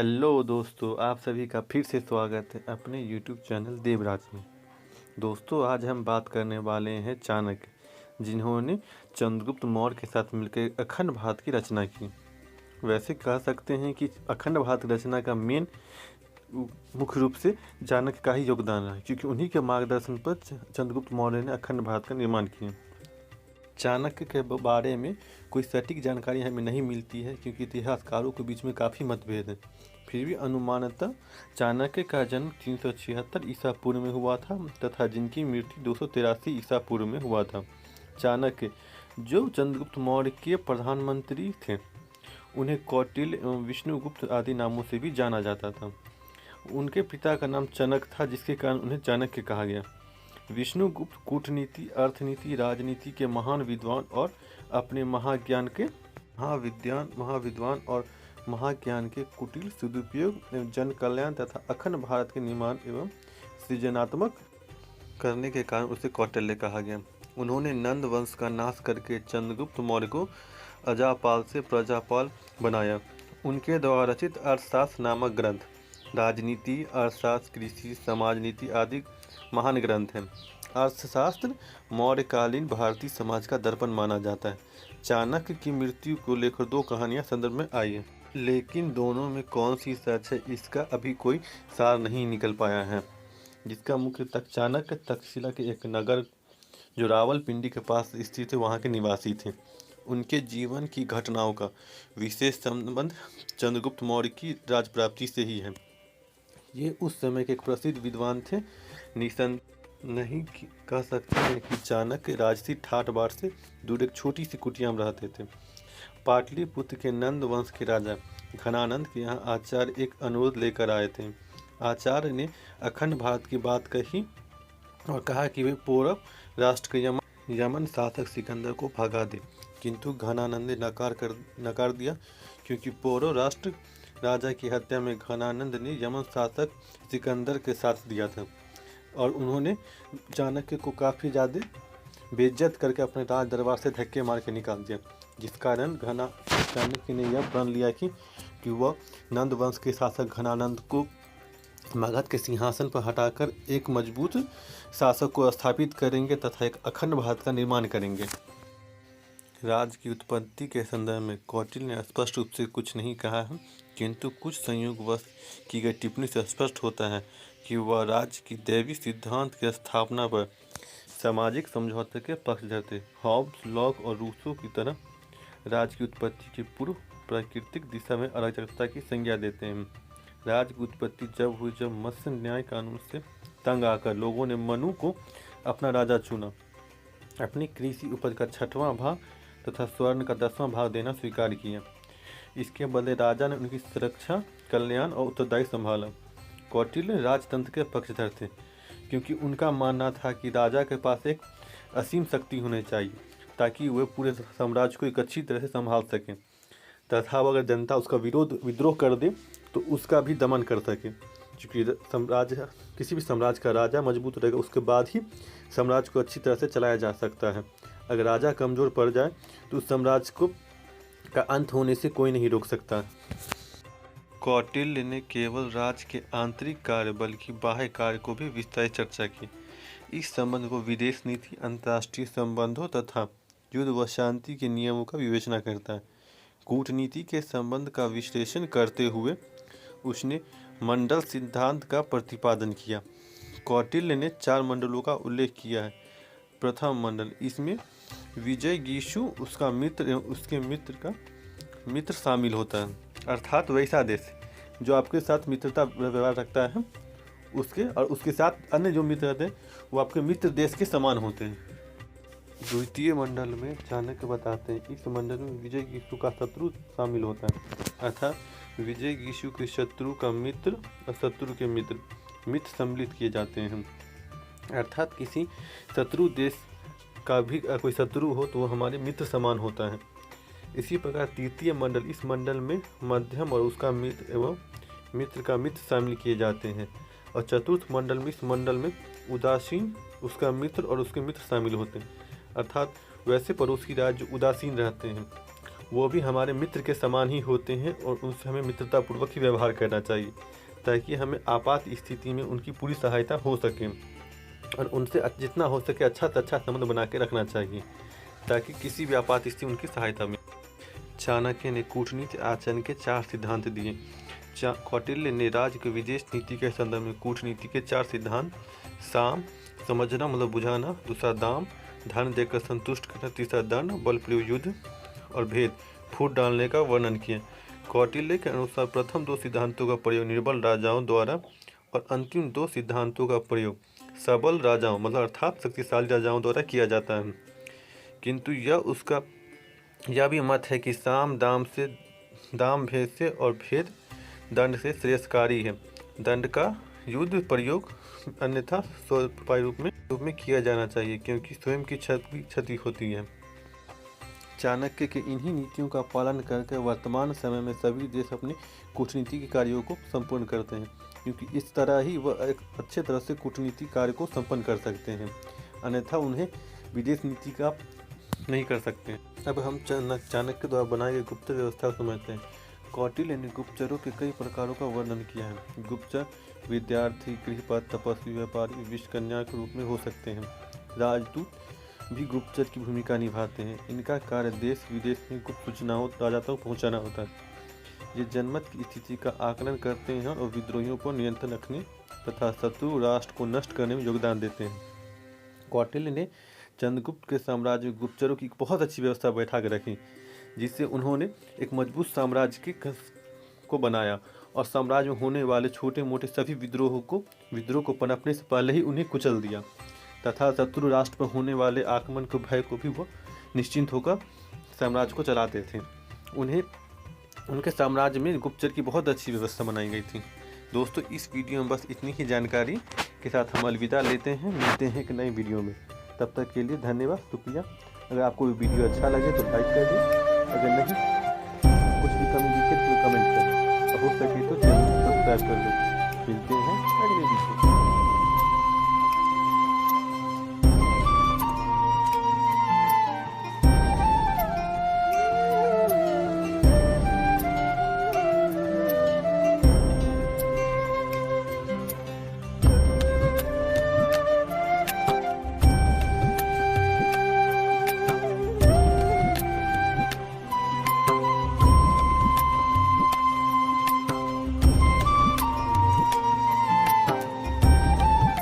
Hello दोस्तों, आप सभी का फिर से स्वागत है अपने यूट्यूब चैनल देवराज में। दोस्तों, आज हम बात करने वाले हैं चाणक्य, जिन्होंने चंद्रगुप्त मौर्य के साथ मिलकर अखंड भारत की रचना की। वैसे कह सकते हैं कि अखंड भारत की रचना का मेन मुख्य रूप से चाणक्य का ही योगदान रहा, क्योंकि उन्हीं के मार्गदर्शन पर चंद्रगुप्त मौर्य ने अखंड भारत का निर्माण किया। चाणक्य के बारे में कोई सटीक जानकारी हमें नहीं मिलती है, क्योंकि इतिहासकारों के बीच में काफ़ी मतभेद है। फिर भी अनुमानतः चाणक्य का जन्म 376 ईसा पूर्व में हुआ था तथा जिनकी मृत्यु 283 ईसा पूर्व में हुआ था। चाणक्य, जो चंद्रगुप्त मौर्य के प्रधानमंत्री थे, उन्हें कौटिल्य एवं विष्णुगुप्त आदि नामों से भी जाना जाता था। उनके पिता का नाम चनक था, जिसके कारण उन्हें चाणक्य कहा गया। विष्णुगुप्त कूटनीति, अर्थनीति, राजनीति के महान विद्वान और अपने महाविद्वान और महाज्ञान के कुटिल सदुपयोग एवं जन कल्याण तथा अखंड भारत के निर्माण एवं सृजनात्मक करने के कारण उसे कौटिल्य कहा गया। उन्होंने नंद वंश का नाश करके चंद्रगुप्त मौर्य को अजापाल से प्रजापाल बनाया। उनके द्वारा रचित अर्थशास्त्र नामक ग्रंथ राजनीति, अर्थशास्त्र, कृषि, समाज नीति आदि महान ग्रंथ हैं। अर्थशास्त्र मौर्यकालीन भारतीय समाज का दर्पण माना जाता है। चाणक्य की मृत्यु को लेकर दो कहानियां संदर्भ में आई है, लेकिन दोनों में कौन सी सच है इसका अभी कोई सार नहीं निकल पाया है। जिसका मुख्य चाणक्य तक्षशिला के एक नगर जो रावलपिंडी के पास स्थित है, वहाँ के निवासी थे। उनके जीवन की घटनाओं का विशेष संबंध चंद्रगुप्त मौर्य की राज प्राप्ति से ही है। ये उस समय के एक प्रसिद्ध विद्वान थे। नहीं कह सकते हैं कि चाणक्य राजसी ठाठ बाट से दूर एक छोटी सी कुटिया में रहते थे। पाटलिपुत्र के नंद वंश के राजा घनानंद के यहाँ आचार्य एक अनुरोध लेकर आए थे। आचार्य ने अखंड भारत की बात कही और कहा कि वे पौरव राष्ट्र के यमन शासक सिकंदर को भगा दे, किंतु घनानंद ने नकार दिया, क्योंकि पौरव राष्ट्र राजा की हत्या में घनानंद ने यमन शासक सिकंदर के साथ दिया था और उन्होंने चाणक्य को काफ़ी ज़्यादा बेइज्जत करके अपने राज दरबार से धक्के मार के निकाल दिया। जिस कारण चाणक्य ने यह प्रण लिया कि वह नंद वंश के शासक घनानंद को मगध के सिंहासन पर हटाकर एक मजबूत शासक को स्थापित करेंगे तथा एक अखंड भारत का निर्माण करेंगे। राज की उत्पत्ति के संदर्भ में कौटिल्य ने स्पष्ट रूप से कुछ नहीं कहा है, किंतु कुछ संयोगवश की गई टिप्पणी से स्पष्ट होता है कि वह राज्य की दैवी सिद्धांत की स्थापना पर सामाजिक समझौते के पक्षधर थे। हॉब्स, लॉक और रूसो की तरह राज्य की उत्पत्ति के पूर्व प्राकृतिक दिशा में अराजकता की संज्ञा देते हैं। राज्य की उत्पत्ति जब हुई, जब मत्स्य न्याय कानून से तंग आकर लोगों ने मनु को अपना राजा चुना। अपनी कृषि उपज का 6वां भाग तथा स्वर्ण का 10वां भाग देना स्वीकार किया। इसके बदले राजा ने उनकी सुरक्षा, कल्याण और उत्तरदायित्व संभाला। कौटिल्य राजतंत्र के पक्षधर थे, क्योंकि उनका मानना था कि राजा के पास एक असीम शक्ति होनी चाहिए ताकि वह पूरे साम्राज्य को एक अच्छी तरह से संभाल सकें तथा अगर जनता उसका विद्रोह कर दे तो उसका भी दमन कर सके। क्योंकि किसी भी साम्राज्य का राजा मजबूत रहेगा, उसके बाद ही साम्राज्य को अच्छी तरह से चलाया जा सकता है। अगर राजा कमज़ोर पड़ जाए तो उस साम्राज्य का अंत होने से कोई नहीं रोक सकता। कौटिल्य ने केवल राज्य के आंतरिक कार्य बल्कि बाह्य कार्य को भी विस्तारित चर्चा की। इस संबंध को विदेश नीति, अंतर्राष्ट्रीय संबंधों तथा युद्ध व शांति के नियमों का विवेचना करता है। कूटनीति के संबंध का विश्लेषण करते हुए उसने मंडल सिद्धांत का प्रतिपादन किया। कौटिल्य ने 4 मंडलों का उल्लेख किया है। प्रथम मंडल, इसमें विजयगीषु, उसका मित्र एवं उसके मित्र शामिल होता है, अर्थात वैसा देश जो आपके साथ मित्रता व्यवहार रखता है उसके साथ अन्य जो मित्र रहते हैं वो आपके मित्र देश के समान होते हैं। द्वितीय मंडल में चाणक्य बताते हैं, इस मंडल में विजयगीषु का शत्रु शामिल होता है, अर्थात विजयगीषु के शत्रु का मित्र और शत्रु के मित्र सम्मिलित किए जाते हैं। अर्थात किसी शत्रु देश का भी कोई शत्रु हो तो वो हमारे मित्र समान होता है। इसी प्रकार तृतीय मंडल, इस मंडल में मध्यम और उसका मित्र एवं मित्र का मित्र शामिल किए जाते हैं। और चतुर्थ मंडल में, इस मंडल में उदासीन, उसका मित्र और उसके मित्र शामिल होते हैं, अर्थात वैसे पड़ोसी राज्य उदासीन रहते हैं वो भी हमारे मित्र के समान ही होते हैं और उनसे हमें मित्रतापूर्वक ही व्यवहार करना चाहिए, ताकि हमें आपात स्थिति में उनकी पूरी सहायता हो सके और उनसे जितना हो सके अच्छा से अच्छा संबंध बना के रखना चाहिए, ताकि किसी भी आपात स्थिति उनकी सहायता मिले। चाणक्य ने कूटनीति आचरण के 4 सिद्धांत दिए। कौटिल्य ने राज्य के विदेश नीति के संदर्भ में कूटनीति के 4 सिद्धांत, साम समझना मतलब बुझाना, दूसरा दाम धन देकर संतुष्ट करना, तीसरा दंड बल प्रयोग युद्ध और भेद फूट डालने का वर्णन किया। कौटिल्य के अनुसार प्रथम 2 सिद्धांतों का प्रयोग निर्बल राजाओं द्वारा और अंतिम 2 सिद्धांतों का प्रयोग सबल राजाओं मतलब अर्थात शक्तिशाली राजाओं द्वारा किया जाता है। किंतु यह भी मत है कि साम दाम भेद से और भेद दंड से श्रेयस्कारी है। दंड का युद्ध प्रयोग अन्यथा स्वोपाय रूप में किया जाना चाहिए, क्योंकि स्वयं की क्षति होती है। चाणक्य के इन्हीं नीतियों का पालन करके वर्तमान समय में सभी देश अपने कूटनीति के कार्यों को संपूर्ण करते हैं, क्योंकि इस तरह ही वह एक अच्छे तरह से कूटनीति कार्य को संपन्न कर सकते हैं, अन्यथा उन्हें विदेश नीति का नहीं कर सकते। अब हम चाणक्य द्वारा बनाई गई गुप्तचर व्यवस्था को समझते हैं। कौटिल्य ने गुप्तचरों के कई प्रकारों का वर्णन किया है। गुप्तचर विद्यार्थी, गृहपति, तपस्वी, व्यापारी, विषकन्या के रूप में हो सकते हैं। राजदूत भी गुप्तचर की भूमिका निभाते हैं। इनका कार्य देश विदेश में गुप्त सूचनाओं राजा तक पहुँचाना होता है। ये जनमत की स्थिति का आकलन करते हैं और विद्रोहियों पर नियंत्रण रखने तथा शत्रु राष्ट्र को नष्ट करने में योगदान देते हैं। कौटिल्य ने चंद्रगुप्त के साम्राज्य में गुप्तचरों की बहुत अच्छी व्यवस्था बैठा कर रखी, जिससे उन्होंने एक मजबूत साम्राज्य को बनाया और साम्राज्य में होने वाले छोटे मोटे सभी विद्रोह को पनपने से पहले ही उन्हें कुचल दिया तथा शत्रु राष्ट्र पर होने वाले आक्रमण के भय को भी वो निश्चिंत होकर साम्राज्य को चलाते थे। उनके साम्राज्य में गुप्तचर की बहुत अच्छी व्यवस्था बनाई गई थी। दोस्तों, इस वीडियो में बस इतनी ही जानकारी के साथ हम अलविदा लेते हैं। मिलते हैं एक नई वीडियो में। तब तक के लिए धन्यवाद, शुक्रिया। अगर आपको वीडियो अच्छा लगे तो लाइक कर दें, अगर नहीं कुछ भी कमी दिखे तो कमेंट करें, हो सके तो चैनल को सब्सक्राइब कर दें। मिलते हैं अगले वीडियो में।